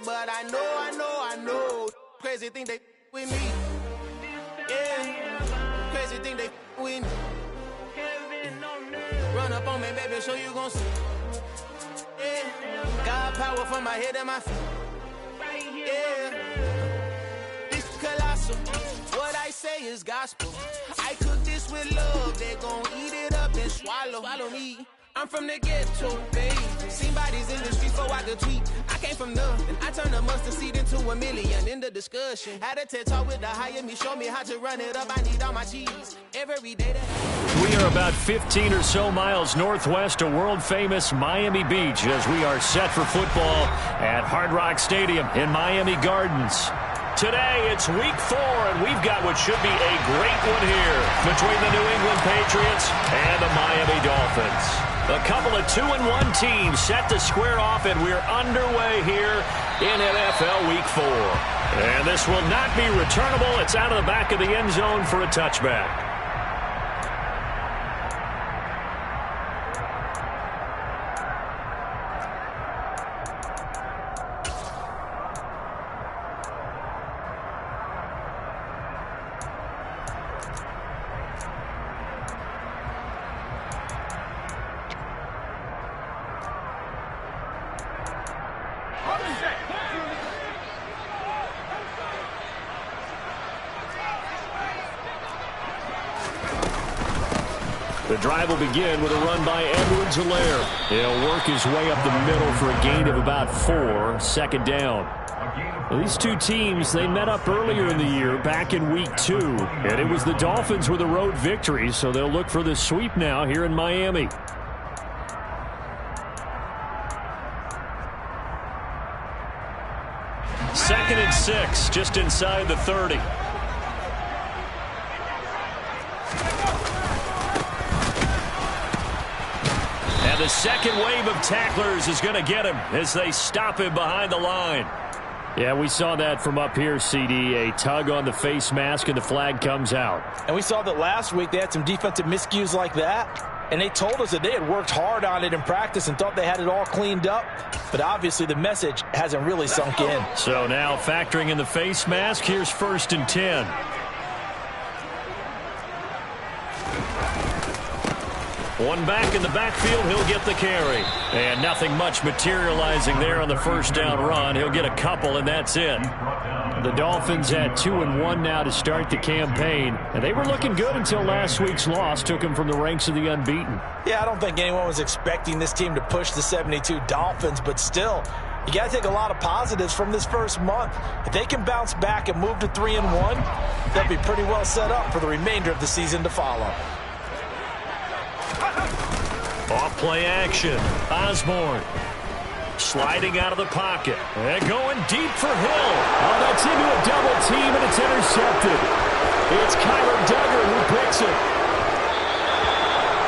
but I know. Crazy thing they with me. Yeah. Crazy thing they with me. Run up on me, baby, so you gon' see. Yeah. Got power from my head and my feet. Yeah. This colossal. What I say is gospel. I cook this with love. They gon' eat it up and swallow me. I'm from the ghetto, baby. Seen bodies in the streets before I could tweet. I came from nothing. I turned a mustard seed into $1 million in the discussion. Had a TED talk with the higher me, show me how to run it up. I need all my cheese every day. We are about 15 or so miles northwest of world-famous Miami Beach as we are set for football at Hard Rock Stadium in Miami Gardens. Today, it's week 4, and we've got what should be a great one here between the New England Patriots and the Miami Dolphins. A couple of 2-1 teams set to square off, and we're underway here in NFL Week 4. And this will not be returnable. It's out of the back of the end zone for a touchback. The drive will begin with a run by Edwards-Helaire. He'll work his way up the middle for a gain of about 4, second down. These two teams, they met up earlier in the year, back in week 2, and it was the Dolphins with a road victory, so they'll look for the sweep now here in Miami. Second and 6, just inside the 30. The second wave of tacklers is going to get him as they stop him behind the line. Yeah, we saw that from up here, CD. A tug on the face mask, and the flag comes out. And we saw that last week they had some defensive miscues like that. And they told us that they had worked hard on it in practice and thought they had it all cleaned up. But obviously the message hasn't really sunk in. So now factoring in the face mask, here's 1st and 10. One back in the backfield, he'll get the carry. And nothing much materializing there on the first down run. He'll get a couple, and that's it. The Dolphins had 2-1 now to start the campaign. And they were looking good until last week's loss took them from the ranks of the unbeaten. Yeah, I don't think anyone was expecting this team to push the 72 Dolphins, but still, you got to take a lot of positives from this first month. If they can bounce back and move to 3-1, they'll be pretty well set up for the remainder of the season to follow. Off play action. Osborne sliding out of the pocket and going deep for Hill. Oh, that's into a double team, and it's intercepted. It's Kyler Duggar who picks it.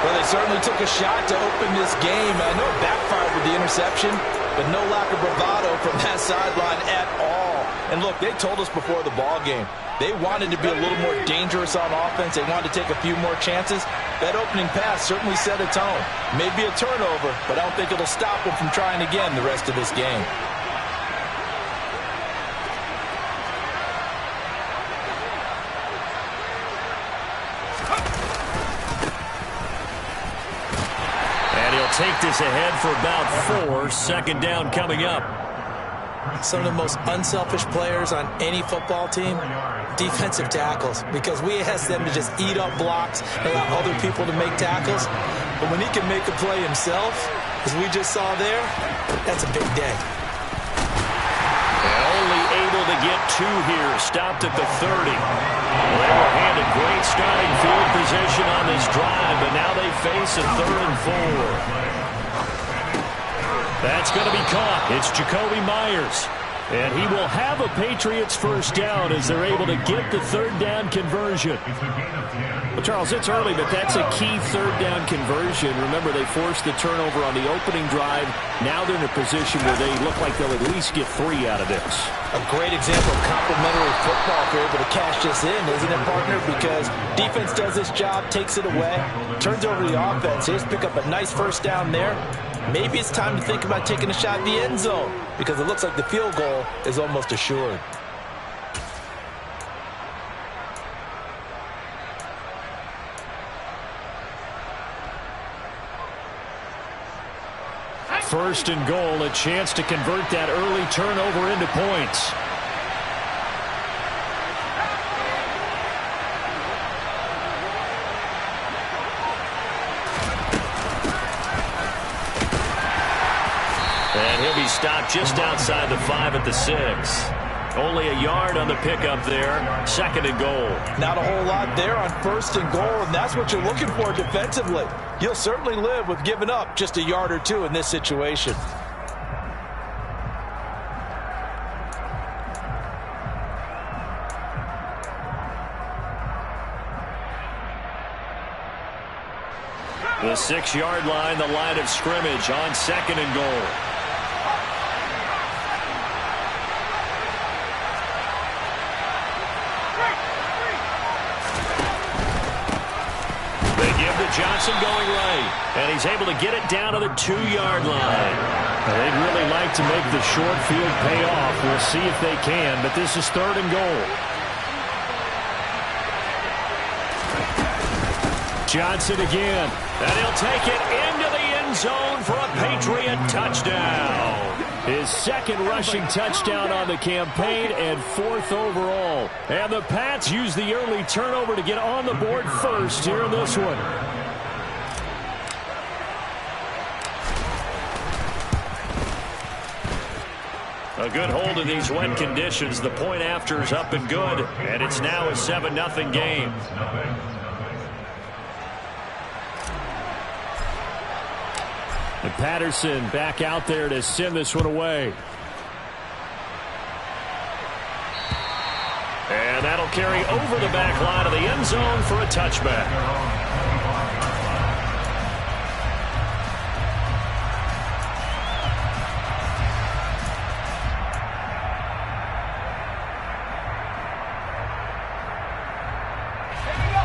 Well, they certainly took a shot to open this game. I know it backfired with the interception, but no lack of bravado from that sideline at all. And look, they told us before the ball game, they wanted to be a little more dangerous on offense. They wanted to take a few more chances. That opening pass certainly set a tone. Maybe a turnover, but I don't think it'll stop them from trying again the rest of this game. And he'll take this ahead for about 4, second down coming up. Some of the most unselfish players on any football team, defensive tackles, because we ask them to just eat up blocks and allow other people to make tackles. But when he can make a play himself, as we just saw there, that's a big day. And only able to get 2 here, stopped at the 30. They were handed great starting field position on this drive, but now they face a 3rd and 4. That's going to be caught. It's Jacoby Myers. And he will have a Patriots first down as they're able to get the 3rd down conversion. Well, Charles, it's early, but that's a key 3rd down conversion. Remember, they forced the turnover on the opening drive. Now they're in a position where they look like they'll at least get 3 out of this. A great example of complementary football if you're able to cash this in, isn't it, partner? Because defense does this job, takes it away, turns over the offense. Here's pick up a nice first down there. maybe it's time to think about taking a shot at the end zone because it looks like the field goal is almost assured. First and goal, a chance to convert that early turnover into points. And he'll be stopped just outside the 5 at the 6. Only a yard on the pickup there. Second and goal. Not a whole lot there on first and goal, and that's what you're looking for defensively. You'll certainly live with giving up just a yard or two in this situation. The 6-yard line, the line of scrimmage on second and goal. Johnson going right, and he's able to get it down to the 2-yard line. They'd really like to make the short field pay off. We'll see if they can, but this is third and goal. Johnson again, and he'll take it into the end zone for a Patriot touchdown. His second rushing touchdown on the campaign and 4th overall. And the Pats use the early turnover to get on the board first here in this one. A good hold in these wet conditions. The point after is up and good, and it's now a 7-0 game. And Patterson back out there to send this one away. And that'll carry over the back line of the end zone for a touchback.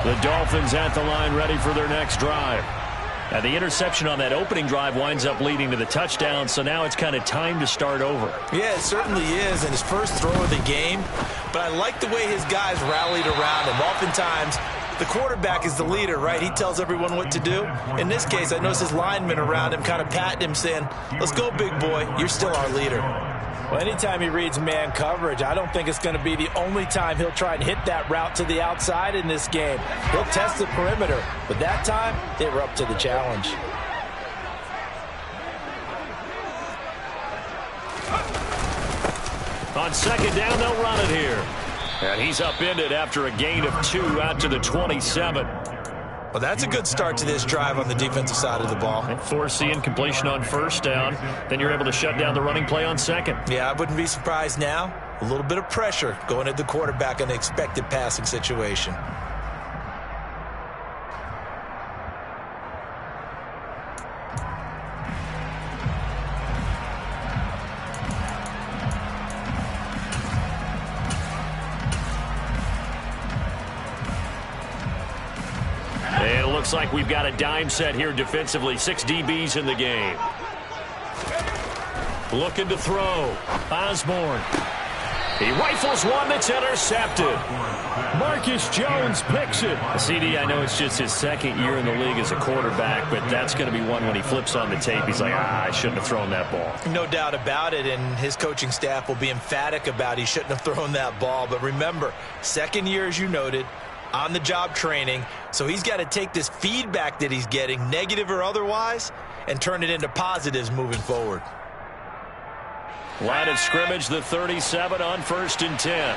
The Dolphins at the line ready for their next drive. Now the interception on that opening drive winds up leading to the touchdown, so now it's kind of time to start over. Yeah, it certainly is, and his first throw of the game. But I like the way his guys rallied around him. Oftentimes, the quarterback is the leader, right? He tells everyone what to do. In this case, I noticed his linemen around him kind of patting him, saying, "Let's go, big boy. You're still our leader." Well, anytime he reads man coverage, I don't think it's going to be the only time he'll try and hit that route to the outside in this game. He'll test the perimeter, but that time, they were up to the challenge. On second down, they'll run it here. And he's upended after a gain of 2 out to the 27. Well, that's a good start to this drive on the defensive side of the ball. And force the incompletion on first down. Then you're able to shut down the running play on second. Yeah, I wouldn't be surprised now. A little bit of pressure going at the quarterback in an expected passing situation. Looks like we've got a dime set here defensively. 6 DBs in the game. Looking to throw. Osborne. He rifles one that's intercepted. Marcus Jones picks it. CD, I know it's just his second year in the league as a quarterback, but that's going to be one when he flips on the tape. He's like, I shouldn't have thrown that ball. No doubt about it, and his coaching staff will be emphatic about he shouldn't have thrown that ball. But remember, second year, as you noted, on-the-job training, so he's got to take this feedback that he's getting, negative or otherwise, and turn it into positives moving forward. Line of scrimmage, the 37 on 1st and 10.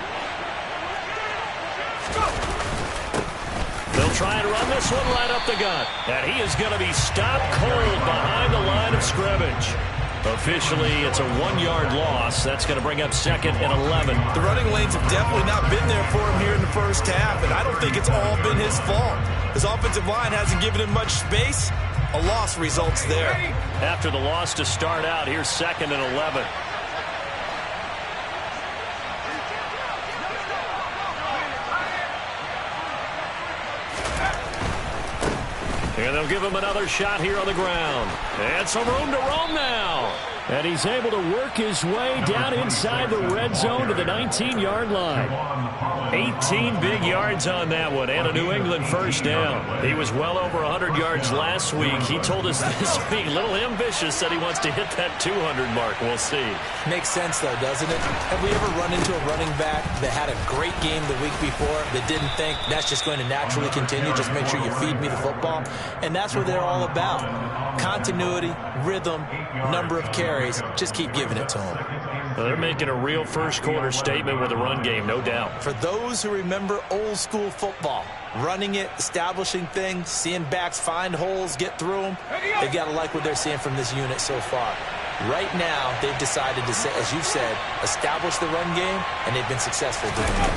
They'll try and run this one right up the gut, and he is going to be stopped cold behind the line of scrimmage. Officially, it's a 1-yard loss. That's going to bring up second and 11. The running lanes have definitely not been there for him here in the first half, and I don't think it's all been his fault. His offensive line hasn't given him much space. A loss results there. After the loss to start out, here's second and 11. And they'll give him another shot here on the ground. And some room to roam now. And he's able to work his way down inside the red zone to the 19-yard line. 18 big yards on that one and a New England first down. He was well over 100 yards last week. He told us this week, a little ambitious, that he wants to hit that 200 mark. We'll see. Makes sense, though, doesn't it? Have we ever run into a running back that had a great game the week before that didn't think that's just going to naturally continue? Just make sure you feed me the football. And that's what they're all about. Continuity, rhythm, number of carries. Just keep giving it to them. Well, they're making a real first-quarter statement with a run game, no doubt. For those who remember old-school football, running it, establishing things, seeing backs find holes, get through them, they've got to like what they're seeing from this unit so far. Right now, they've decided to, as you've said, establish the run game, and they've been successful doing it.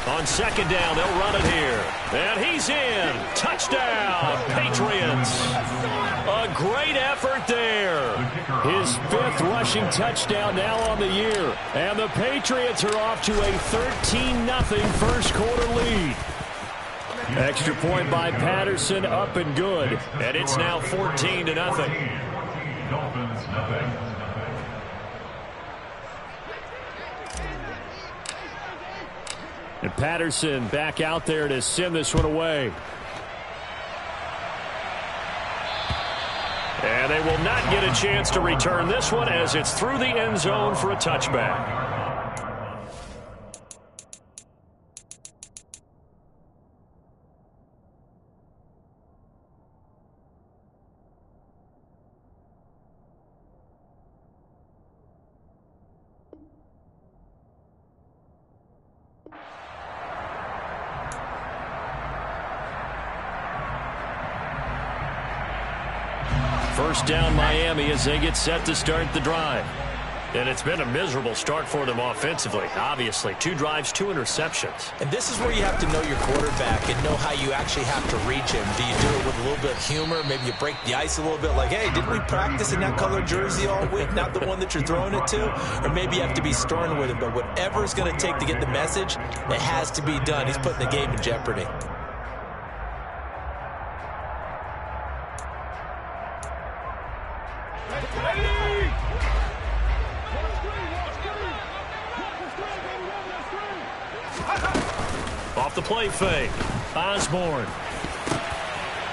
On second down, they'll run it here. And he's in. Touchdown, Patriots. A great effort there. His 5th rushing touchdown now on the year. And the Patriots are off to a 13-0 first-quarter lead. Extra point by Patterson, up and good. And it's now 14-0. Dolphins, nothing. And Patterson back out there to send this one away. And they will not get a chance to return this one as it's through the end zone for a touchback. First down Miami as they get set to start the drive. And it's been a miserable start for them offensively, obviously. 2 drives, 2 interceptions. And this is where you have to know your quarterback and know how you actually have to reach him. Do you do it with a little bit of humor? Maybe you break the ice a little bit, like, hey, didn't we practice in that color jersey all week? Not the one that you're throwing it to? Or maybe you have to be stern with him. But whatever it's going to take to get the message, it has to be done. He's putting the game in jeopardy. Off the play fake, Osborne.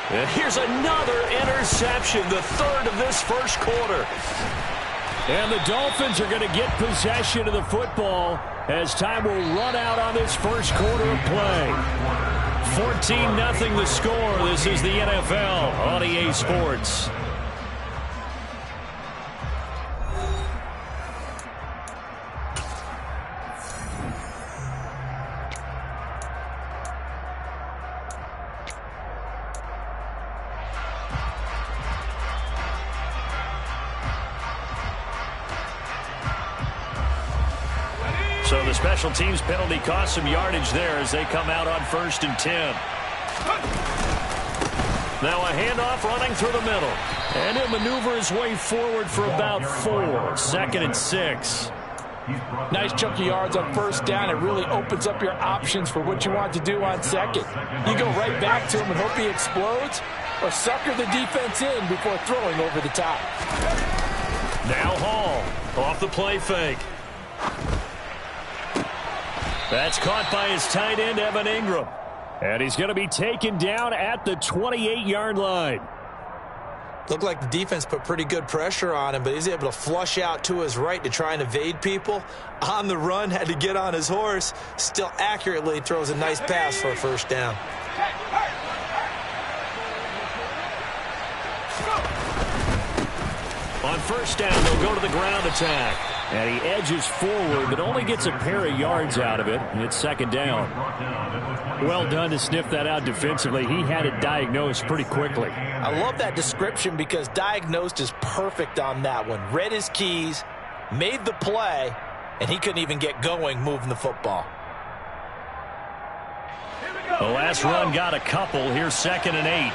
And here's another interception, the 3rd of this first quarter. And the Dolphins are going to get possession of the football as time will run out on this first quarter of play. 14-0 the score. This is the NFL on EA Sports. So the special teams penalty cost some yardage there as they come out on 1st and 10. Now a handoff running through the middle. And he'll maneuver his way forward for about 4. 2nd and 6. Nice chunk of yards on 1st down. It really opens up your options for what you want to do on 2nd. You go right back to him and hope he explodes, or sucker the defense in before throwing over the top. Now Hall off the play fake. That's caught by his tight end, Evan Ingram. And he's going to be taken down at the 28-yard line. Looked like the defense put pretty good pressure on him, but he's able to flush out to his right to try and evade people. On the run, had to get on his horse. Still accurately throws a nice pass for a 1st down. On 1st down, they'll go to the ground attack. And he edges forward, but only gets a pair of yards out of it. And it's 2nd down. Well done to sniff that out defensively. He had it diagnosed pretty quickly. I love that description because diagnosed is perfect on that one. Read his keys, made the play, and he couldn't even get going moving the football. The last run got a couple. Here's 2nd and 8.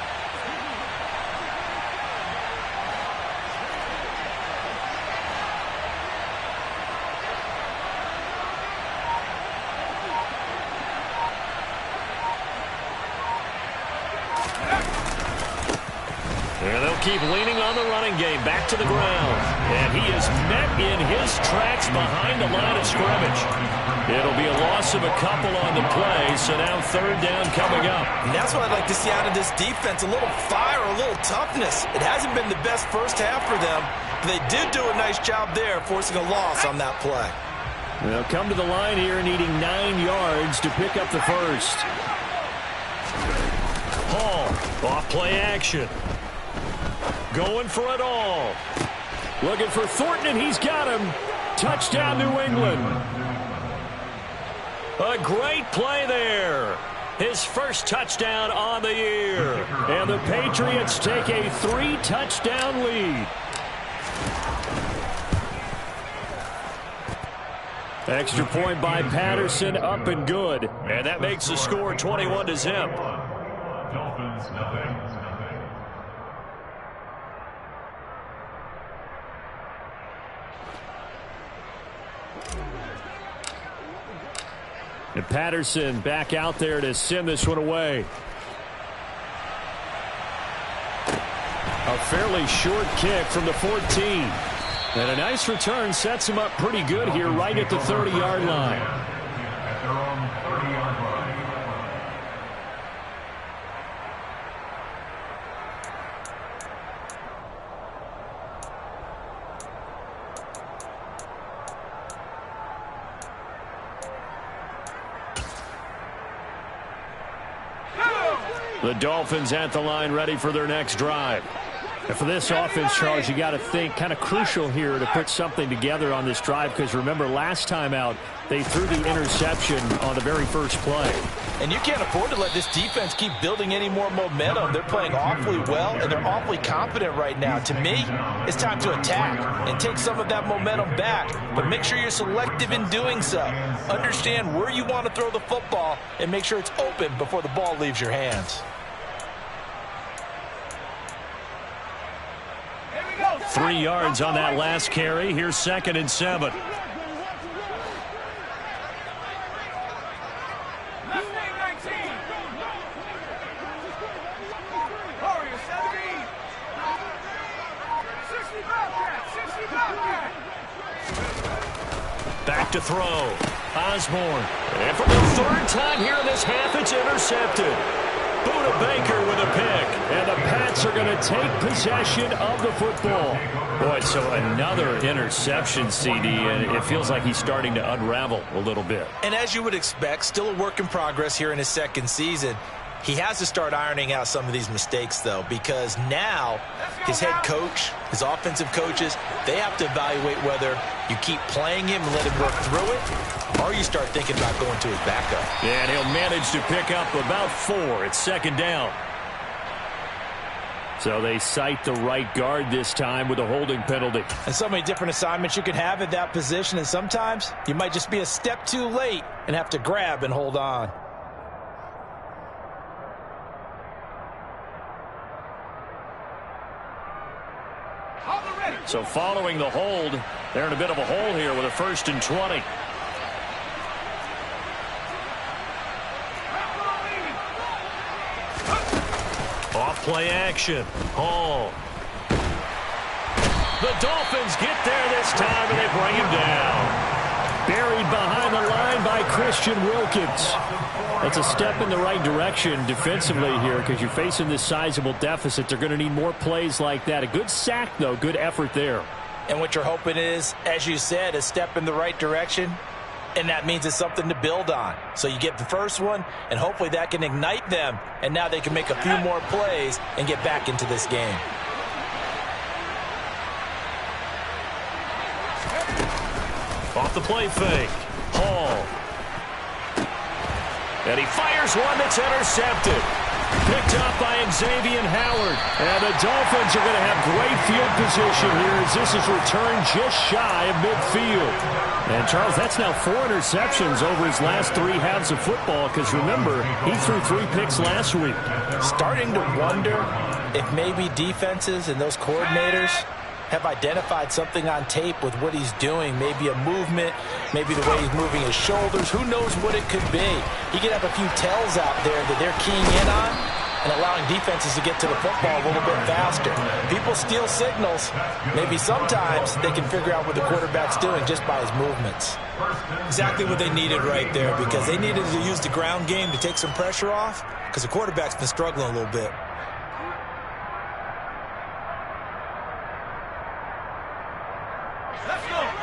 keep leaning on the running game. Back to the ground. And he is met in his tracks behind the line of scrimmage. It'll be a loss of a couple on the play, so now third down coming up. And that's what I'd like to see out of this defense, a little fire, a little toughness. It hasn't been the best first half for them, but they did do a nice job there, forcing a loss on that play. They'll come to the line here needing 9 yards to pick up the first. Hall, off play action. Going for it all. Looking for Thornton, and he's got him. Touchdown, New England. A great play there. His first touchdown on the year. And the Patriots take a 3-touchdown lead. Extra point by Patterson, up and good. And that makes the score 21-0. Dolphins, nothing. And Patterson back out there to send this one away. A fairly short kick from the 14. And a nice return sets him up pretty good here right at the 30-yard line. At their own 30-yard line. The Dolphins at the line ready for their next drive. And for this offense, Charles, you got to think kind of crucial here to put something together on this drive, because remember last time out they threw the interception on the very first play. And you can't afford to let this defense keep building any more momentum. They're playing awfully well, and they're awfully confident right now. To me, it's time to attack and take some of that momentum back, but make sure you're selective in doing so. Understand where you want to throw the football and make sure it's open before the ball leaves your hands. 3 yards on that last carry. Here's 2nd and 7. Back to throw. Osborne. And for the 3rd time here in this half, it's intercepted. Buda Baker with a pick, and the Pats are going to take possession of the football. Boy, so another interception, CD, and it feels like he's starting to unravel a little bit. And as you would expect, still a work in progress here in his 2nd season. He has to start ironing out some of these mistakes, though, because now his head coach, his offensive coaches, they have to evaluate whether you keep playing him and let him work through it, or you start thinking about going to his backup. Yeah, and he'll manage to pick up about 4. It's 2nd down. So they cite the right guard this time with a holding penalty. And so many different assignments you can have at that position, and sometimes you might just be a step too late and have to grab and hold on. So following the hold, they're in a bit of a hole here with a 1st and 20. Off play action. Hall. The Dolphins get there this time, and they bring him down. Buried behind the line by Christian Wilkins. That's a step in the right direction defensively here, because you're facing this sizable deficit. They're going to need more plays like that. A good sack, though. Good effort there. And what you're hoping is, as you said, a step in the right direction, and that means it's something to build on. So you get the first one, and hopefully that can ignite them, and now they can make a few more plays and get back into this game. Off the play fake. Hall. And he fires one that's intercepted. Picked up by Xavier Howard. And the Dolphins are going to have great field position here as this is returned just shy of midfield. And, Charles, that's now 4 interceptions over his last 3 halves of football, because, remember, he threw 3 picks last week. Starting to wonder if maybe defenses and those coordinators have identified something on tape with what he's doing. Maybe a movement, maybe the way he's moving his shoulders. Who knows what it could be? He could have a few tells out there that they're keying in on, and allowing defenses to get to the football a little bit faster. People steal signals. Maybe sometimes they can figure out what the quarterback's doing just by his movements. Exactly what they needed right there, because they needed to use the ground game to take some pressure off, because the quarterback's been struggling a little bit.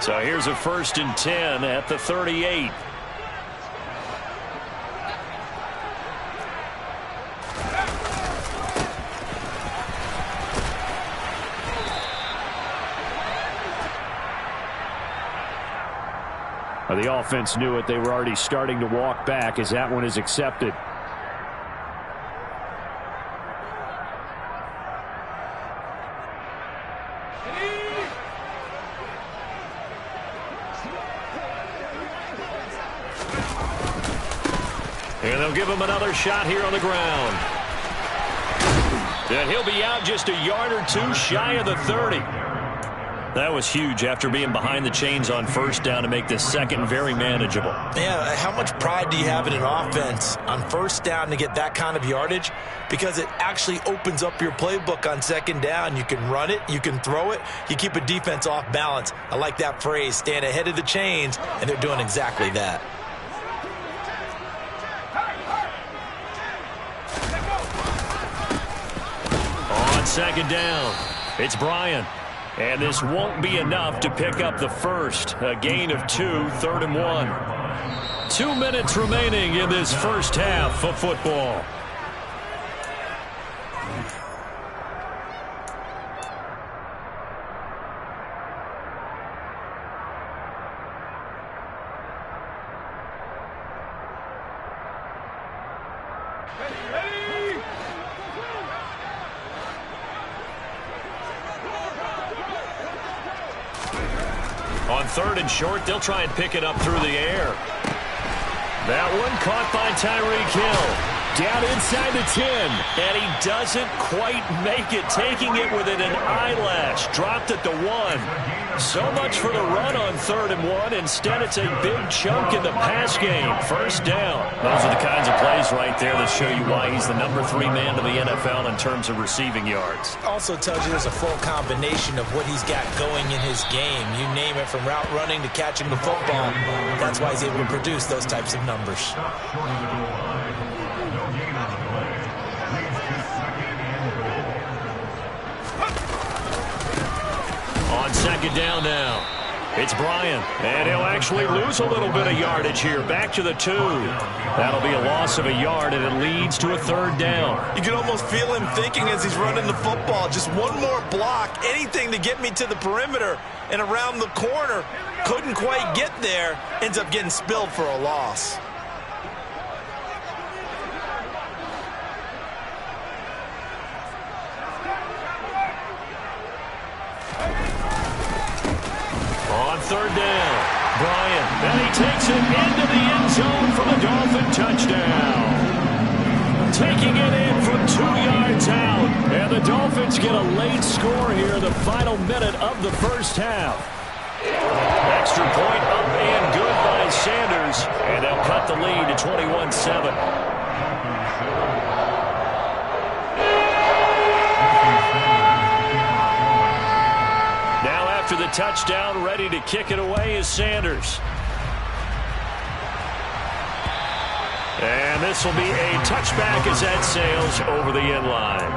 So here's a 1st and 10 at the 38. The offense knew it. They were already starting to walk back as that one is accepted. And they'll give him another shot here on the ground. And he'll be out just a yard or two shy of the 30. That was huge after being behind the chains on 1st down to make this second very manageable. Yeah, how much pride do you have in an offense on 1st down to get that kind of yardage? Because it actually opens up your playbook on 2nd down. You can run it, you can throw it, you keep a defense off balance. I like that phrase, stand ahead of the chains, and they're doing exactly that. On 2nd down, it's Bryant. And this won't be enough to pick up the first. A gain of 2, 3rd and 1. 2 minutes remaining in this first half of football. On 3rd and short, they'll try and pick it up through the air. That one caught by Tyreek Hill. Down inside the 10. And he doesn't quite make it, taking it within an eyelash. Dropped at the 1. So much for the run on 3rd and 1. Instead, it's a big chunk in the pass game. 1st down. Those are the kinds of plays right there that show you why he's the number 3 man to the NFL in terms of receiving yards. Also tells you there's a full combination of what he's got going in his game. You name it, from route running to catching the football. That's why he's able to produce those types of numbers. On 2nd down now, it's Bryant, and he'll actually lose a little bit of yardage here, back to the 2. That'll be a loss of a yard, and it leads to a 3rd down. You can almost feel him thinking as he's running the football, just one more block, anything to get me to the perimeter and around the corner. Couldn't quite get there, ends up getting spilled for a loss. On 3rd down, Bryant, and he takes it into the end zone for the Dolphin touchdown. Taking it in from 2 yards out, and the Dolphins get a late score here in the final minute of the first half. Extra point up and good by Sanders, and they'll cut the lead to 21-7. To the touchdown, ready to kick it away is Sanders. And this will be a touchback as that sails over the end line.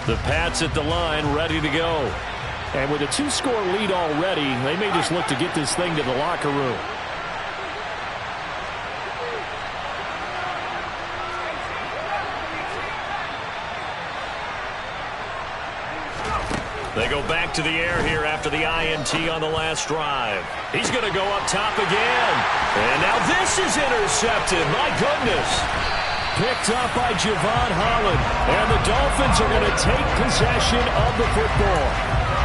The Pats at the line, ready to go. And with a 2-score lead already, they may just look to get this thing to the locker room. They go back to the air here after the INT on the last drive. He's going to go up top again. And now this is intercepted. My goodness. Picked up by Javon Holland. And the Dolphins are going to take possession of the football.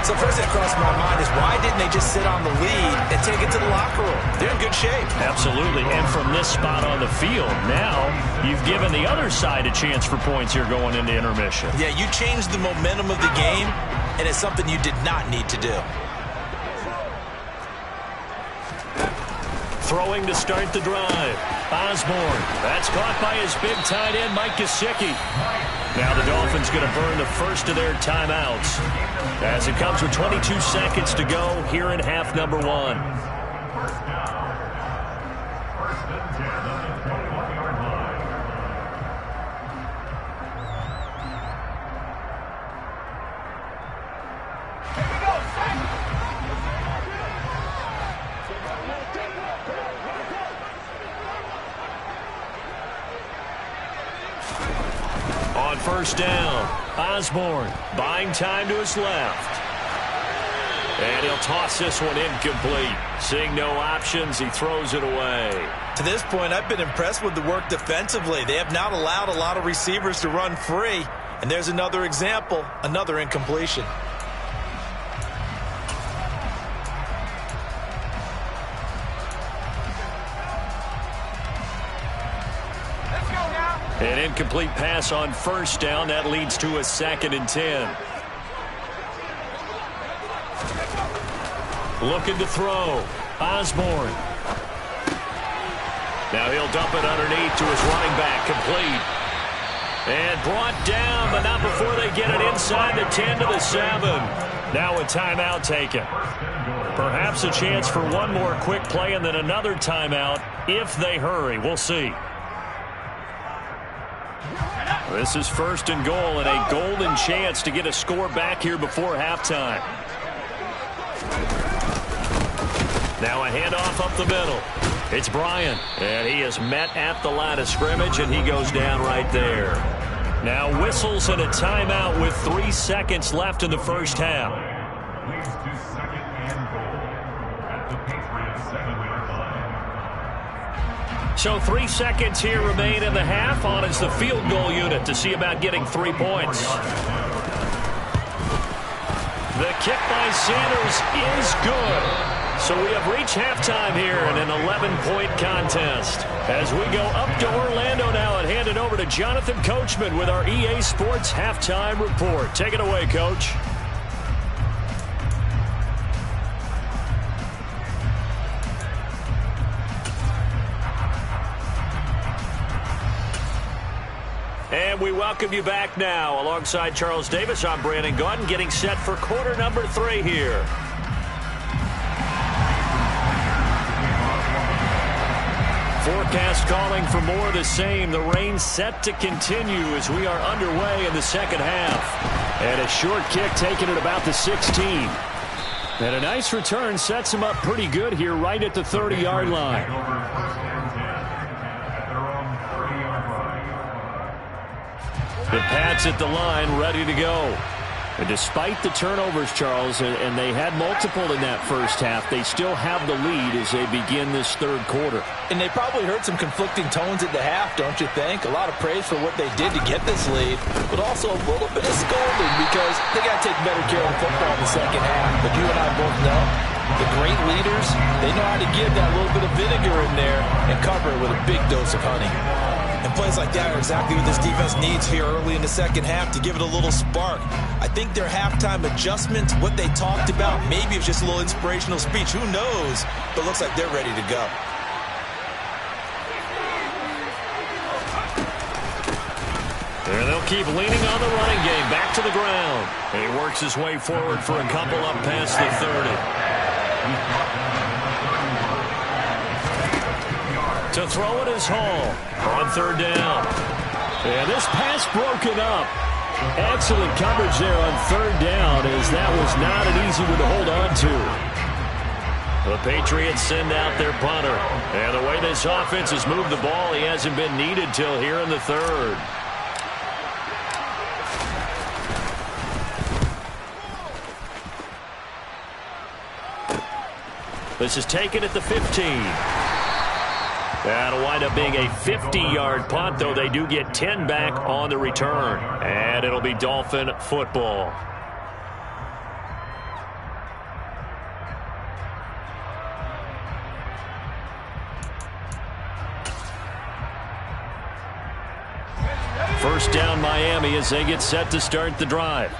So first that crossed my mind is, why didn't they just sit on the lead and take it to the locker room? They're in good shape. Absolutely. And from this spot on the field, now you've given the other side a chance for points here going into intermission. Yeah, you changed the momentum of the game and it's something you did not need to do. Throwing to start the drive. Osborne. That's caught by his big tight end, Mike Gesicki. Now the Dolphins going to burn the first of their timeouts as it comes with 22 seconds to go here in half number 1. First down. First and 10 on the 21-yard line. On first down, Osborne buying time to his left. And he'll toss this one incomplete. Seeing no options, he throws it away. To this point, I've been impressed with the work defensively. They have not allowed a lot of receivers to run free. And there's another example, another incompletion. An incomplete pass on first down. That leads to a 2nd and 10. Looking to throw. Osborne. Now he'll dump it underneath to his running back. Complete. And brought down, but not before they get it inside the 10 to the 7. Now a timeout taken. Perhaps a chance for one more quick play and then another timeout if they hurry. We'll see. This is 1st and goal and a golden chance to get a score back here before halftime. Now a handoff up the middle. It's Bryant, and he is met at the line of scrimmage, and he goes down right there. Now whistles and a timeout with 3 seconds left in the first half. Leads to 2nd and goal at the Patriots 7-yard line. So 3 seconds here remain in the half. On is the field goal unit to see about getting 3 points. The kick by Sanders is good. So we have reached halftime here in an 11-point contest. As we go up to Orlando now and hand it over to Jonathan Coachman with our EA Sports Halftime Report. Take it away, Coach. And we welcome you back now. Alongside Charles Davis, I'm Brandon Gaudin, getting set for quarter number 3 here. Forecast calling for more of the same. The rain set to continue as we are underway in the second half. And a short kick taken at about the 16. And a nice return sets him up pretty good here right at the 30-yard line. The Pats at the line, ready to go. And despite the turnovers, Charles, and they had multiple in that first half, they still have the lead as they begin this third quarter. And they probably heard some conflicting tones at the half, don't you think? A lot of praise for what they did to get this lead, but also a little bit of scolding because they got to take better care of the football in the second half. But you and I both know the great leaders, they know how to give that little bit of vinegar in there and cover it with a big dose of honey. And plays like that are exactly what this defense needs here early in the second half to give it a little spark. I think their halftime adjustment, what they talked about, maybe it was just a little inspirational speech. Who knows? But it looks like they're ready to go. And they'll keep leaning on the running game. Back to the ground. He works his way forward for a couple up past the 30. To throw it is Hall on third down. And this pass broken up. Excellent coverage there on third down as that was not an easy one to hold on to. The Patriots send out their punter. And the way this offense has moved the ball, he hasn't been needed till here in the third. This is taken at the 15. That'll wind up being a 50-yard punt, though they do get 10 back on the return. And it'll be Dolphin football. First down Miami as they get set to start the drive.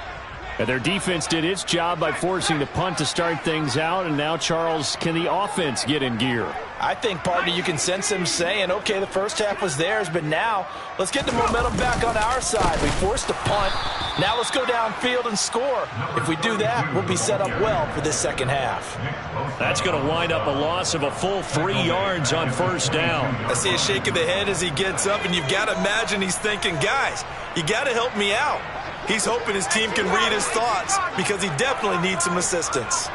And their defense did its job by forcing the punt to start things out. And now, Charles, can the offense get in gear? I think, partner, you can sense them saying, okay, the first half was theirs, but now let's get the momentum back on our side. We forced a punt. Now let's go downfield and score. If we do that, we'll be set up well for this second half. That's going to wind up a loss of a full 3 yards on first down. I see a shake of the head as he gets up, and you've got to imagine he's thinking, guys, you got to help me out. He's hoping his team can read his thoughts because he definitely needs some assistance.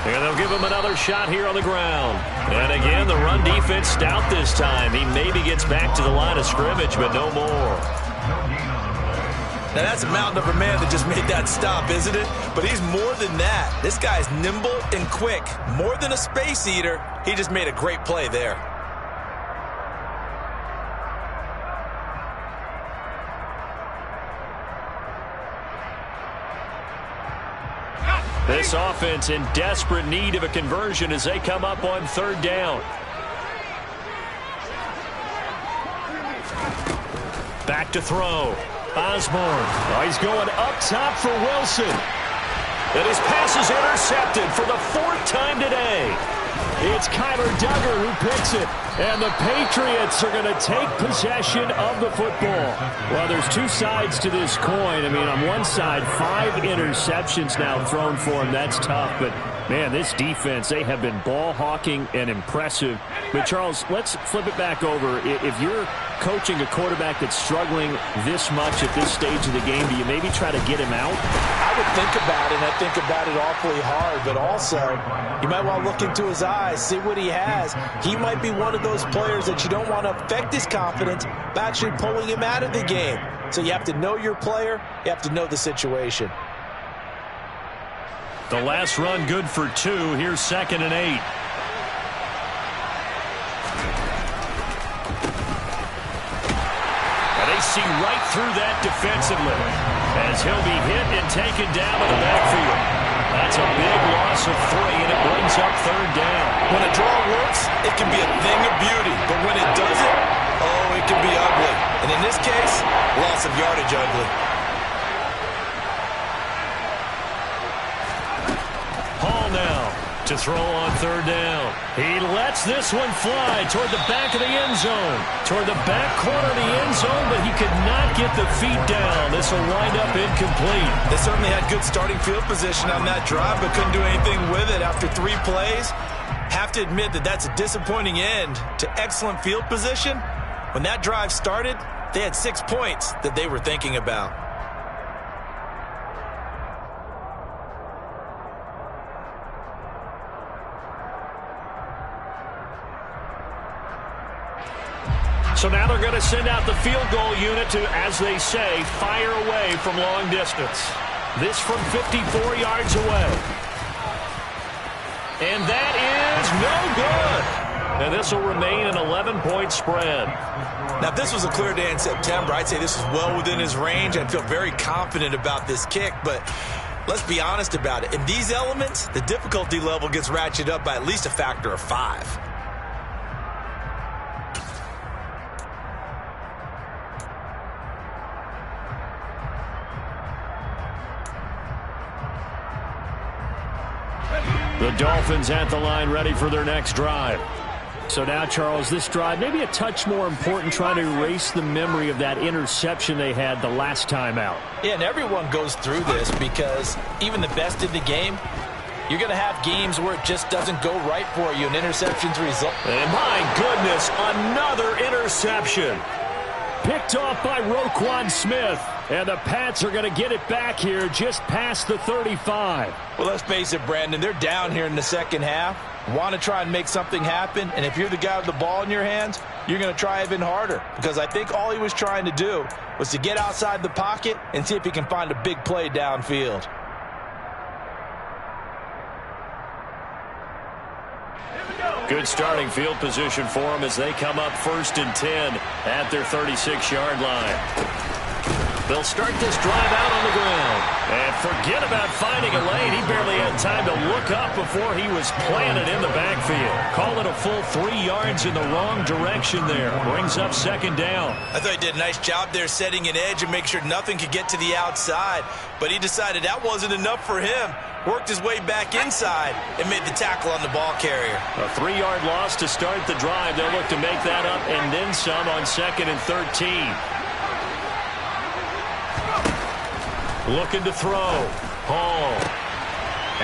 And they'll give him another shot here on the ground. And again, the run defense stout this time. He maybe gets back to the line of scrimmage, but no more. Now, that's a mountain of a man that just made that stop, isn't it? But he's more than that. This guy's nimble and quick. More than a space eater, he just made a great play there. This offense in desperate need of a conversion as they come up on third down. Back to throw. Osborne. Oh, he's going up top for Wilson. And his pass is intercepted for the 4th time today. It's Kyler Duggar who picks it. And the Patriots are going to take possession of the football. Well, there's 2 sides to this coin. I mean, on one side, 5 interceptions now thrown for him. That's tough. But, man, this defense, they have been ball hawking and impressive. But, Charles, let's flip it back over. If you're coaching a quarterback that's struggling this much at this stage of the game, do you maybe try to get him out? I would think about it, and I think about it awfully hard. But also, you might want to look into his eyes, see what he has. He might be one of those players that you don't want to affect his confidence by actually pulling him out of the game. So you have to know your player. You have to know the situation. The last run good for 2. Here's 2nd and 8. And they see right through that defensively as he'll be hit and taken down in the backfield. That's a big loss of 3, and it brings up third down. When a draw works, it can be a thing of beauty. But when it doesn't, oh, it can be ugly. And in this case, loss of yardage ugly. Hall now to throw on third down. He lets this one fly toward the back of the end zone. Toward the back corner of the end zone, but he could not get the feet down. This will wind up incomplete. They certainly had good starting field position on that drive, but couldn't do anything with it after 3 plays. Have to admit that that's a disappointing end to excellent field position. When that drive started, they had 6 points that they were thinking about. So now they're going to send out the field goal unit to, as they say, fire away from long distance. This from 54 yards away. And that is no good. And this will remain an 11-point spread. Now, if this was a clear day in September, I'd say this is well within his range. I'd feel very confident about this kick, but let's be honest about it. In these elements, the difficulty level gets ratcheted up by at least a factor of 5. The Dolphins at the line ready for their next drive. So now, Charles, this drive maybe a touch more important, trying to erase the memory of that interception they had the last time out. Yeah, and everyone goes through this because even the best in the game, you're going to have games where it just doesn't go right for you, and interceptions result. And my goodness, another interception. Picked off by Roquan Smith. And the Pats are going to get it back here just past the 35. Well, let's face it, Brandon, they're down here in the second half. Want to try and make something happen, and if you're the guy with the ball in your hands, you're going to try even harder, because I think all he was trying to do was to get outside the pocket and see if he can find a big play downfield. Good starting field position for them as they come up 1st and 10 at their 36-yard line. They'll start this drive out on the ground. And forget about finding a lane. He barely had time to look up before he was planted in the backfield. Call it a full 3 yards in the wrong direction there. Brings up second down. I thought he did a nice job there setting an edge and make sure nothing could get to the outside. But he decided that wasn't enough for him. Worked his way back inside and made the tackle on the ball carrier. A 3-yard loss to start the drive. They'll look to make that up and then some on 2nd and 13. Looking to throw. Hall.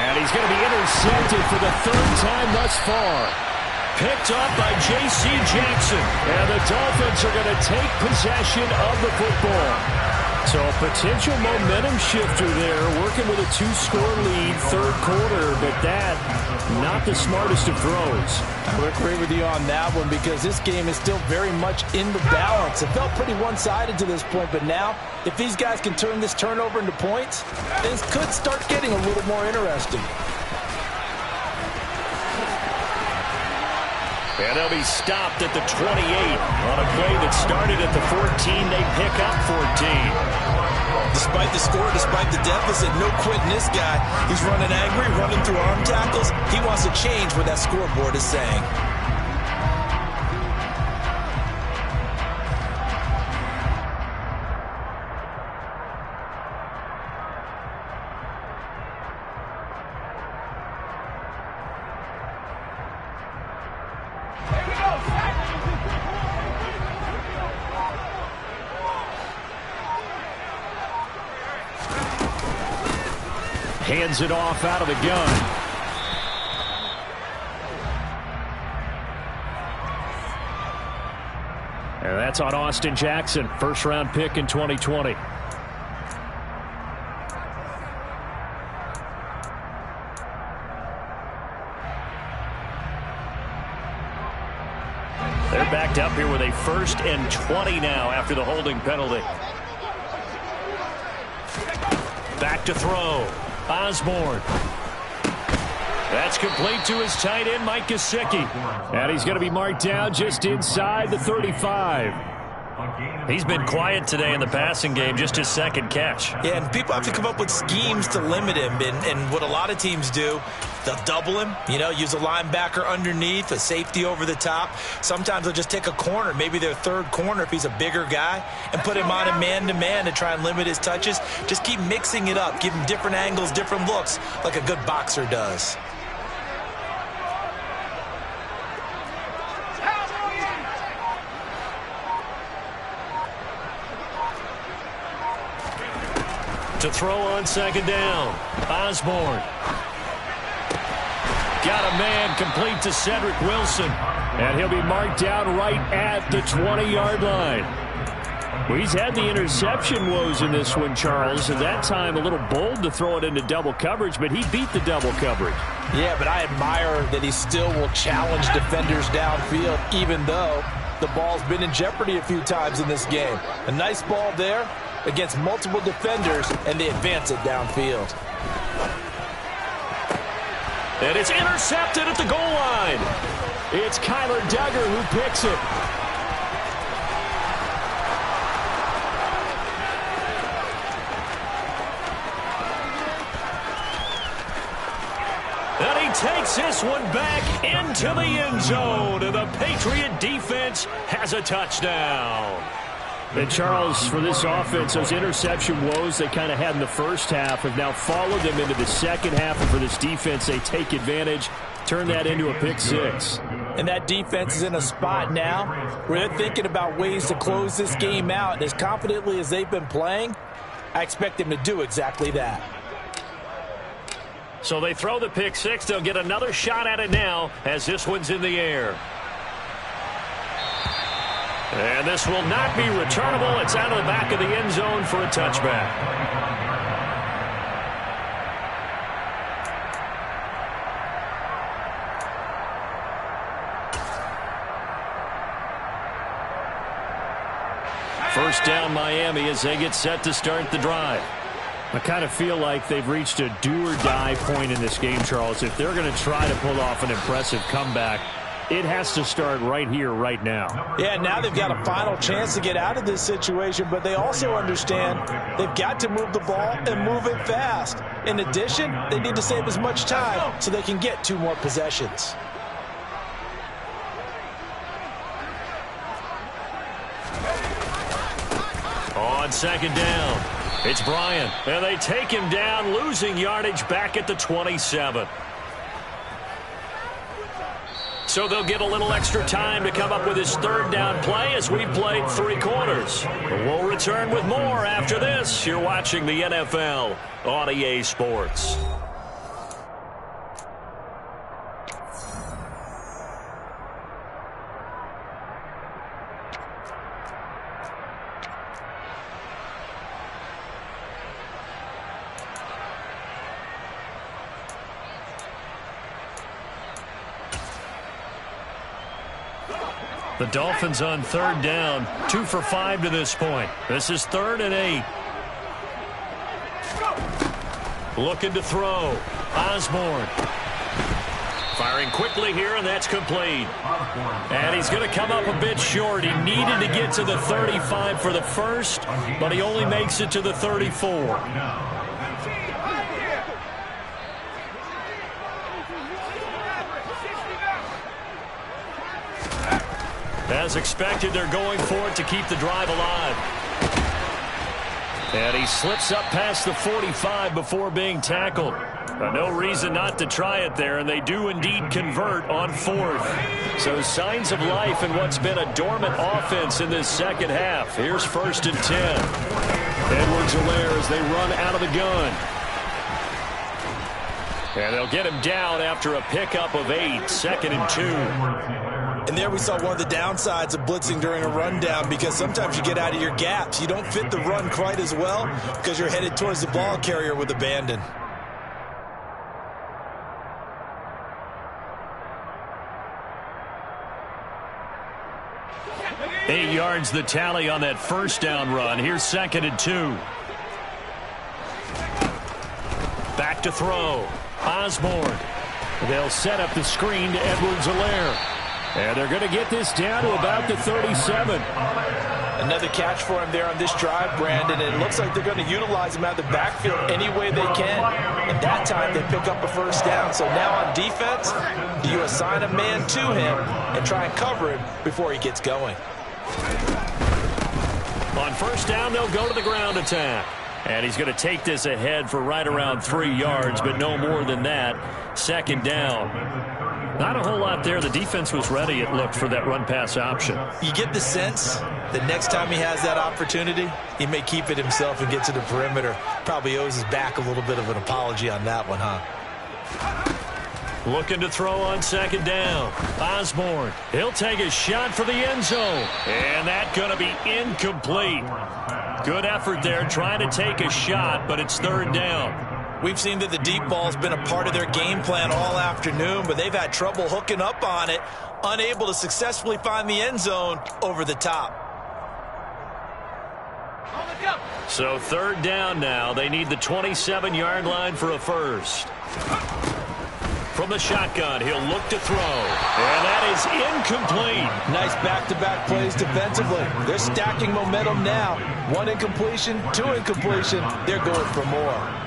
And he's going to be intercepted for the 3rd time thus far. Picked up by J.C. Jackson. And the Dolphins are going to take possession of the football. So a potential momentum shifter there, working with a 2-score lead, 3rd quarter, but that, not the smartest of throws. I would agree with you on that one because this game is still very much in the balance. It felt pretty one-sided to this point, but now, if these guys can turn this turnover into points, things could start getting a little more interesting. And they'll be stopped at the 28 on a play that started at the 14. They pick up 14. Despite the score, despite the deficit, no quitting this guy. He's running angry, running through arm tackles. He wants to change what that scoreboard is saying. Hands it off out of the gun. And that's on Austin Jackson, 1st-round pick in 2020. They're backed up here with a 1st and 20 now after the holding penalty. Back to throw. Osborne. That's complete to his tight end, Mike Gesicki. And he's going to be marked down just inside the 35. He's been quiet today in the passing game, just his 2nd catch. Yeah, and people have to come up with schemes to limit him. And what a lot of teams do, they'll double him, use a linebacker underneath, a safety over the top. Sometimes they'll just take a corner, maybe their 3rd corner if he's a bigger guy, and put him on a man-to-man to try and limit his touches. Just keep mixing it up, give him different angles, different looks, like a good boxer does. To throw on 2nd down. Osborne. Got a man complete to Cedric Wilson. And he'll be marked down right at the 20-yard line. Well, he's had the interception woes in this one, Charles. At that time, a little bold to throw it into double coverage, but he beat the double coverage. Yeah, but I admire that he still will challenge defenders downfield, even though the ball's been in jeopardy a few times in this game. A nice ball there against multiple defenders, and they advance it downfield. And it's intercepted at the goal line. It's Kyler Duggar who picks it. And he takes this one back into the end zone, and the Patriot defense has a touchdown. And Charles, for this offense, those interception woes they kind of had in the first half have now followed them into the second half. And for this defense, they take advantage, turn that into a pick 6. And that defense is in a spot now where they're thinking about ways to close this game out. And as confidently as they've been playing, I expect them to do exactly that. So they throw the pick 6. They'll get another shot at it now as this one's in the air. And this will not be returnable. It's out of the back of the end zone for a touchback. First down, Miami, as they get set to start the drive. I kind of feel like they've reached a do-or-die point in this game, Charles. If they're going to try to pull off an impressive comeback, It has to start right here, right now. Yeah, now they've got a final chance to get out of this situation, but they also understand they've got to move the ball and move it fast. In addition, they need to save as much time so they can get 2 more possessions. On second down, it's Bryant, and they take him down, losing yardage back at the 27. So they'll get a little extra time to come up with his 3rd down play as we've played 3 quarters. We'll return with more after this. You're watching the NFL on EA Sports. The Dolphins on 3rd down, 2 for 5 to this point. This is 3rd and 8. Looking to throw. Osborne. Firing quickly here, and that's complete. And he's going to come up a bit short. He needed to get to the 35 for the first, but he only makes it to the 34. As expected, they're going for it to keep the drive alive. And he slips up past the 45 before being tackled. No reason not to try it there, and they do indeed convert on 4th. So signs of life in what's been a dormant offense in this second half. Here's 1st and 10. Edwards-Helaire as they run out of the gun. And they'll get him down after a pickup of 8, 2nd and 2. And there we saw one of the downsides of blitzing during a rundown, because sometimes you get out of your gaps. You don't fit the run quite as well because you're headed towards the ball carrier with abandon. Eight yards the tally on that 1st down run. Here's 2nd and 2. Back to throw. Osborne. They'll set up the screen to Edwards-Helaire. And they're going to get this down to about the 37. Another catch for him there on this drive, Brandon. And it looks like they're going to utilize him out of the backfield any way they can. And that time they pick up a 1st down. So now on defense, do you assign a man to him and try and cover him before he gets going? On 1st down, they'll go to the ground attack. And he's going to take this ahead for right around 3 yards, but no more than that. 2nd down. Not a whole lot there. The defense was ready, it looked, for that run-pass option. You get the sense that next time he has that opportunity, he may keep it himself and get to the perimeter. Probably owes his back a little bit of an apology on that one, huh? Looking to throw on 2nd down. Osborne. He'll take a shot for the end zone. And that's going to be incomplete. Good effort there trying to take a shot, but it's 3rd down. We've seen that the deep ball's been a part of their game plan all afternoon, but they've had trouble hooking up on it, unable to successfully find the end zone over the top. So 3rd down now. They need the 27-yard line for a 1st. From the shotgun, he'll look to throw. And that is incomplete. Nice back-to-back plays defensively. They're stacking momentum now. 1 incompletion, 2 incompletion. They're going for more.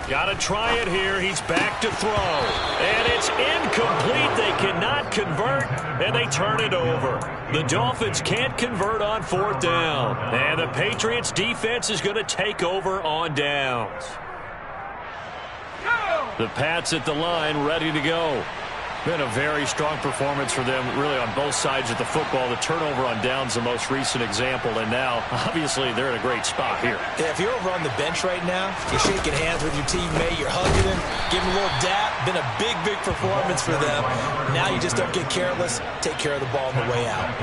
Got to try it here. He's back to throw. And it's incomplete. They cannot convert, and they turn it over. The Dolphins can't convert on 4th down. And the Patriots defense is going to take over on downs. The Pats at the line, ready to go. Been a very strong performance for them, really, on both sides of the football. The turnover on downs, the most recent example, and now, obviously, they're in a great spot here. Yeah, if you're over on the bench right now, you're shaking hands with your teammate, you're hugging him, giving him a little dap. Been a big, big performance for them. Now you just don't get careless. Take care of the ball on the way out.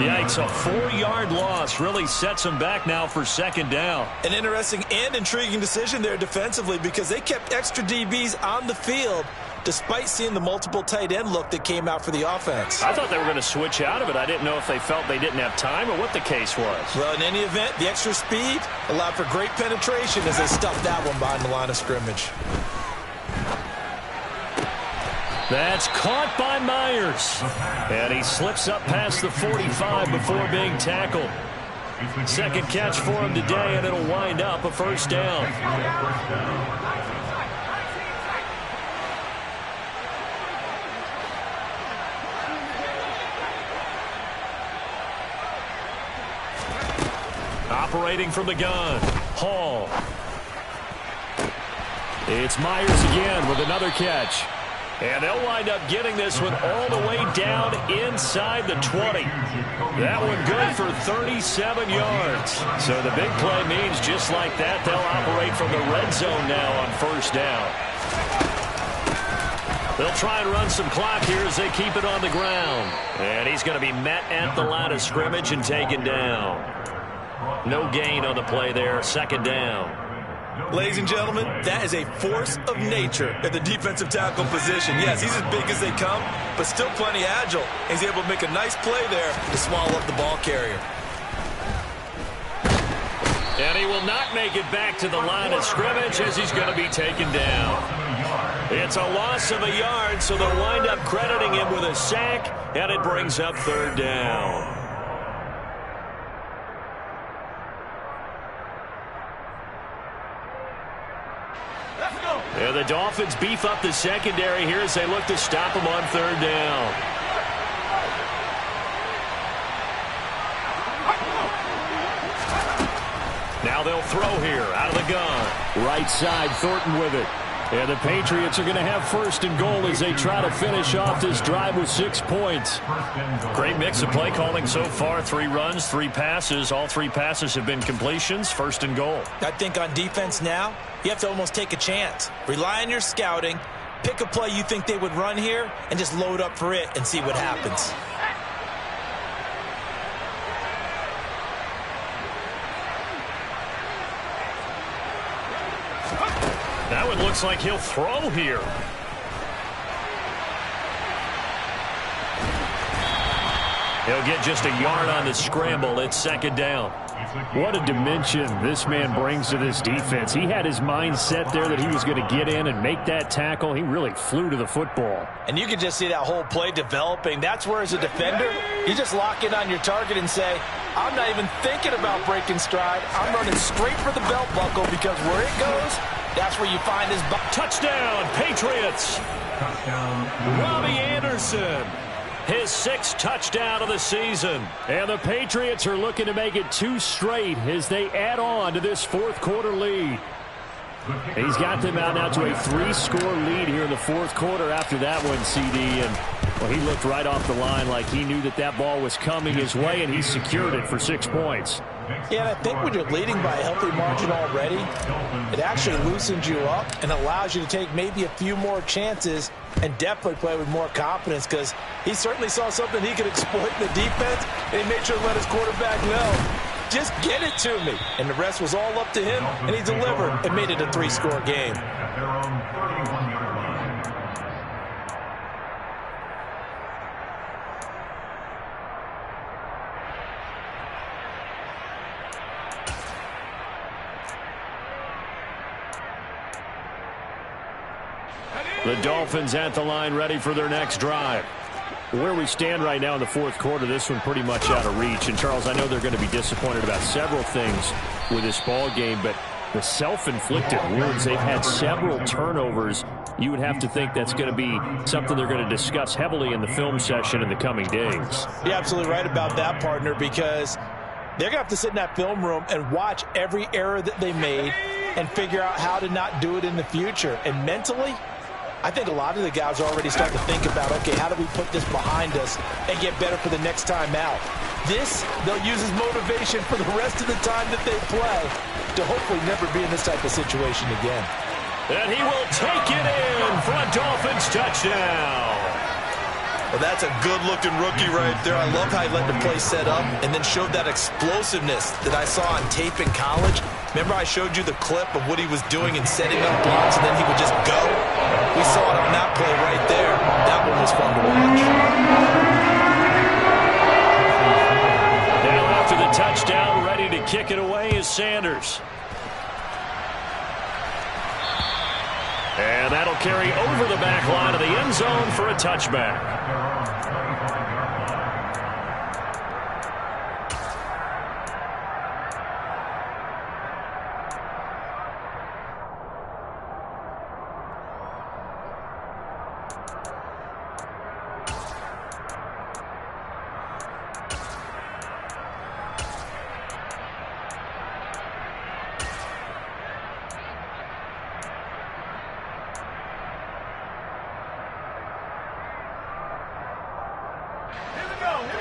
Yikes, a 4-yard loss really sets them back now for 2nd down. An interesting and intriguing decision there defensively, because they kept extra DBs on the field despite seeing the multiple tight end look that came out for the offense. I thought they were going to switch out of it. I didn't know if they felt they didn't have time or what the case was. Well, in any event, the extra speed allowed for great penetration as they stuffed that one behind the line of scrimmage. That's caught by Myers. And he slips up past the 45 before being tackled. Second catch for him today, and it'll wind up a first down. Operating from the gun, Hall. It's Myers again with another catch. And they'll wind up getting this one all the way down inside the 20. That one good for 37 yards. So the big play means just like that, they'll operate from the red zone now on first down. They'll try and run some clock here as they keep it on the ground. And he's going to be met at the line of scrimmage and taken down. No gain on the play there, second down. Ladies and gentlemen, that is a force of nature at the defensive tackle position. Yes, he's as big as they come, but still plenty agile. He's able to make a nice play there to swallow up the ball carrier. And he will not make it back to the line of scrimmage as he's going to be taken down. It's a loss of a yard, so they'll wind up crediting him with a sack, and it brings up third down. And the Dolphins beef up the secondary here as they look to stop him on third down. Now they'll throw here out of the gun. Right side, Thornton with it. And the Patriots are going to have first and goal as they try to finish off this drive with 6 points. Great mix of play calling so far. 3 runs, 3 passes. All 3 passes have been completions. First and goal. I think on defense now, you have to almost take a chance. Rely on your scouting. Pick a play you think they would run here and just load up for it and see what happens. That one looks like he'll throw here. He'll get just a yard on the scramble. It's second down. What a dimension this man brings to this defense. He had his mind set there that he was going to get in and make that tackle. He really flew to the football. And you can just see that whole play developing. That's where, as a defender, you just lock in on your target and say, I'm not even thinking about breaking stride. I'm running straight for the belt buckle because where it goes, that's where you find his touchdown, Patriots. Touchdown. Robbie Anderson. His 6th touchdown of the season. And the Patriots are looking to make it 2 straight as they add on to this 4th quarter lead. He's got them out now to a 3-score lead here in the 4th quarter after that one, CD. And well, he looked right off the line like he knew that that ball was coming his way, and he secured it for 6 points. Yeah, and I think when you're leading by a healthy margin already, it actually loosens you up and allows you to take maybe a few more chances and definitely play with more confidence because he certainly saw something he could exploit in the defense, and he made sure to let his quarterback know, just get it to me. And the rest was all up to him, and he delivered and made it a 3-score game. At their own 31-yard line. The Dolphins at the line ready for their next drive. Where we stand right now in the 4th quarter, this one pretty much out of reach. And, Charles, I know they're going to be disappointed about several things with this ball game, but the self-inflicted wounds, they've had several turnovers. You would have to think that's going to be something they're going to discuss heavily in the film session in the coming days. You're absolutely right about that, partner, because they're going to have to sit in that film room and watch every error that they made and figure out how to not do it in the future. And mentally, I think a lot of the guys are already starting to think about, okay, how do we put this behind us and get better for the next time out? This, they'll use as motivation for the rest of the time that they play to hopefully never be in this type of situation again. And he will take it in for a Dolphins touchdown. Well, that's a good-looking rookie right there. I love how he let the play set up and then showed that explosiveness that I saw on tape in college. Remember I showed you the clip of what he was doing and setting up blocks, and then he would just go? We saw it on that play right there. That one was fun to watch. Now after the touchdown, ready to kick it away is Sanders. And that'll carry over the back line of the end zone for a touchback.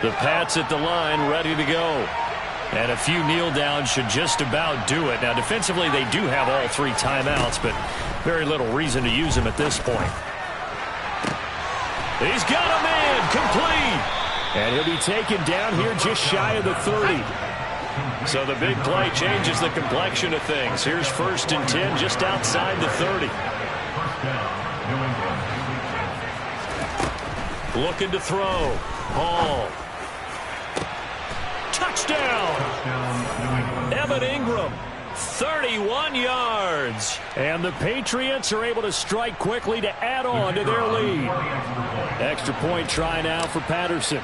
The Pats at the line, ready to go. And a few kneel downs should just about do it. Now, defensively, they do have all 3 timeouts, but very little reason to use them at this point. He's got a man, complete. And he'll be taken down here just shy of the 30. So the big play changes the complexion of things. Here's 1st and 10 just outside the 30. Looking to throw. Hall. Touchdown! Evan Ingram, 31 yards. And the Patriots are able to strike quickly to add on to their lead. Extra point try now for Patterson.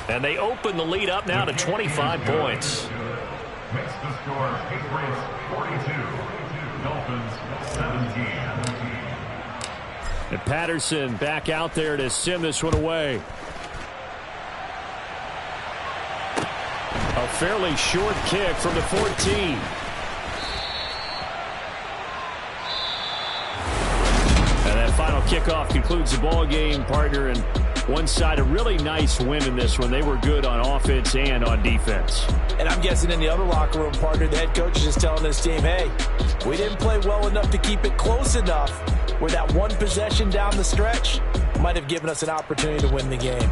And they open the lead up now to 25 points. Makes the score Patriots 42, Dolphins 17. And Patterson back out there to send this one away. A fairly short kick from the 14. And that final kickoff concludes the ball game, partner. And one side, a really nice win in this one. They were good on offense and on defense. And I'm guessing in the other locker room, partner, the head coach is just telling this team, hey, we didn't play well enough to keep it close enough where that one possession down the stretch might have given us an opportunity to win the game.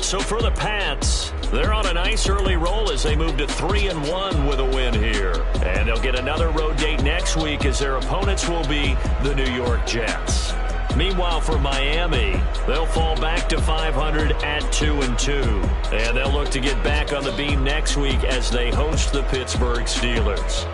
So for the Pats, they're on a nice early roll as they move to 3-1 with a win here. And they'll get another road date next week as their opponents will be the New York Jets. Meanwhile, for Miami, they'll fall back to 500 at 2-2. And they'll look to get back on the beam next week as they host the Pittsburgh Steelers.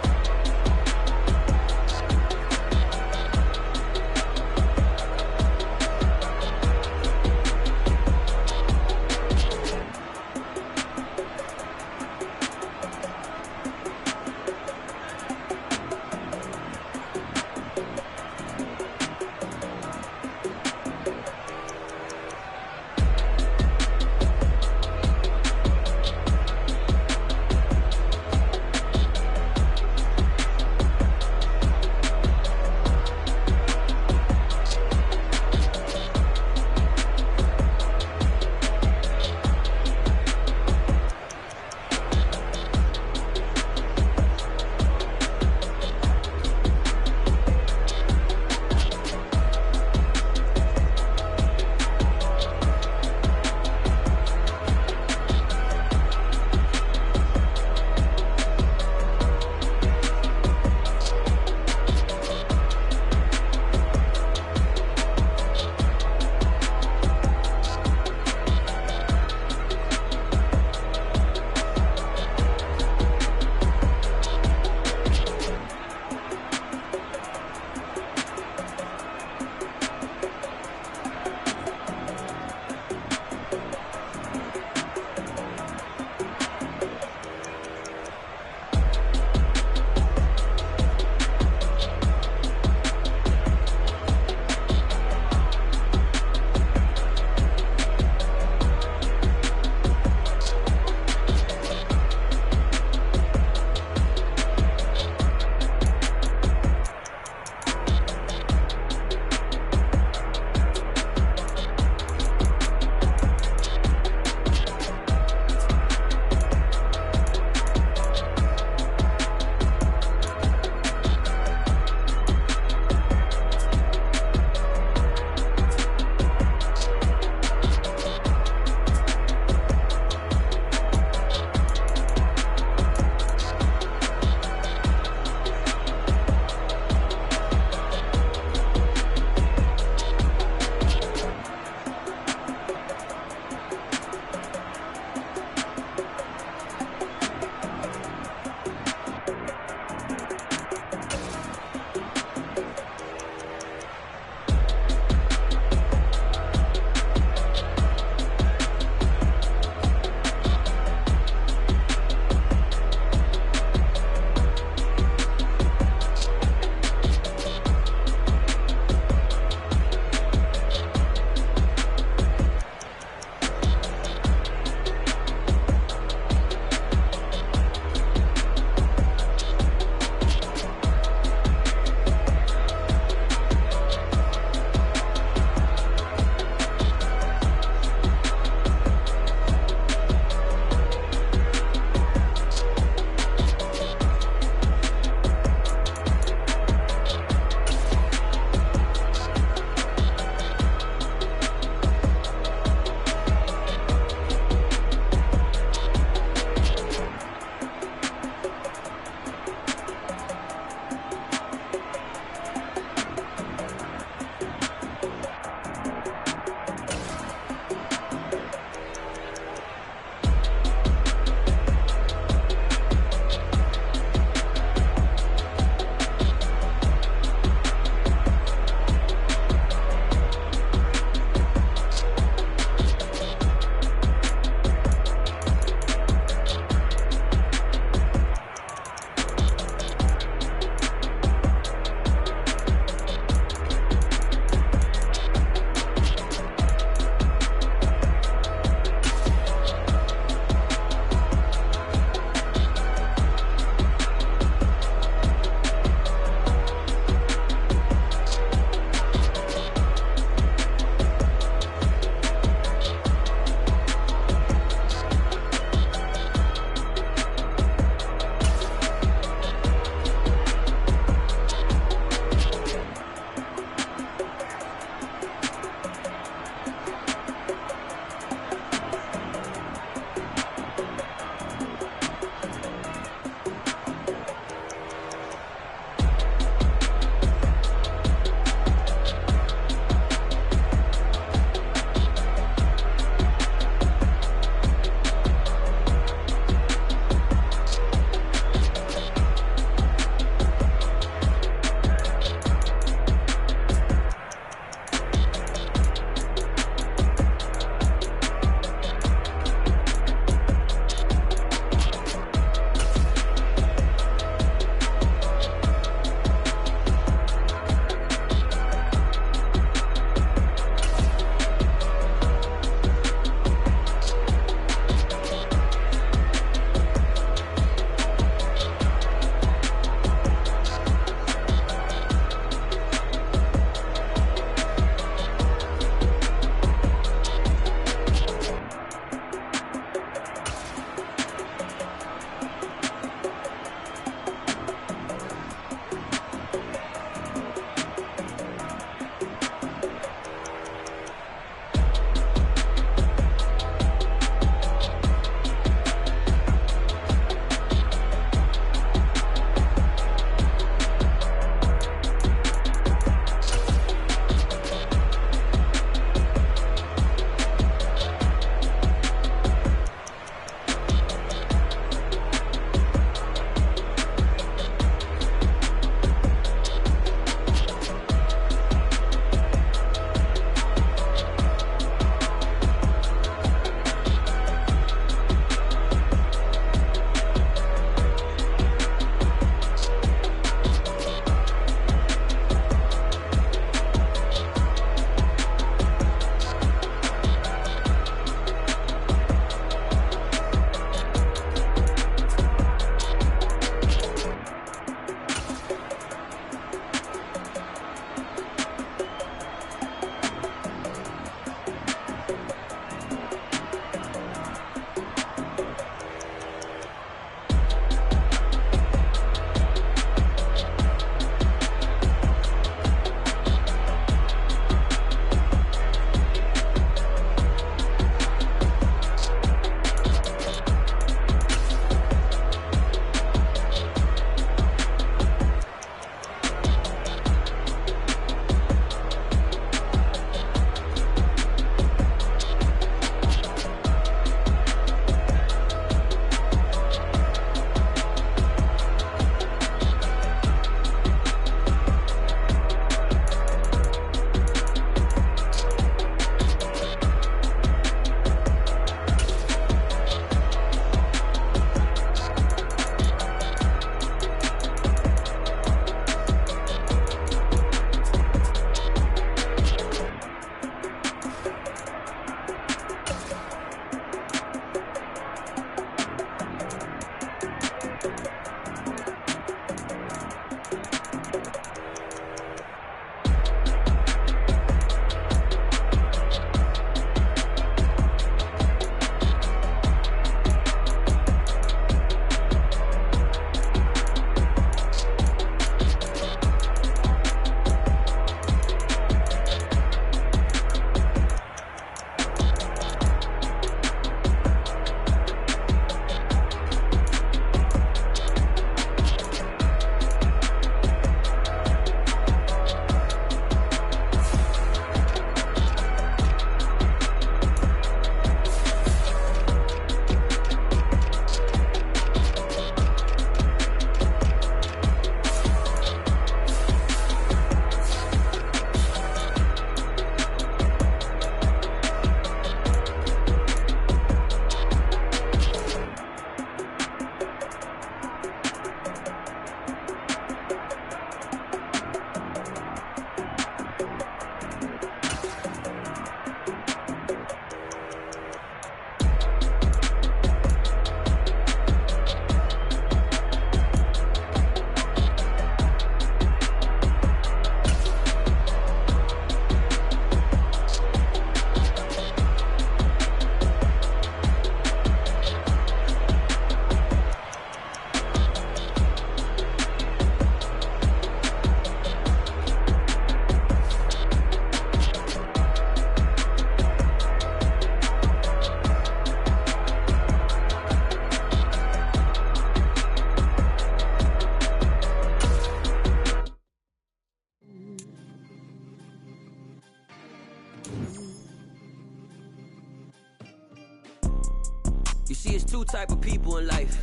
You see, it's two type of people in life.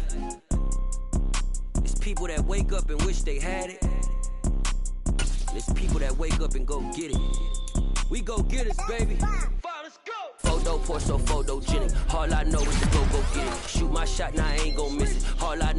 It's people that wake up and wish they had it. And it's people that wake up and go get it. We go get it, baby. Let's go. Photo, pour so photogenic. All I know is to go get it. Shoot my shot, now I ain't gon' miss it. All I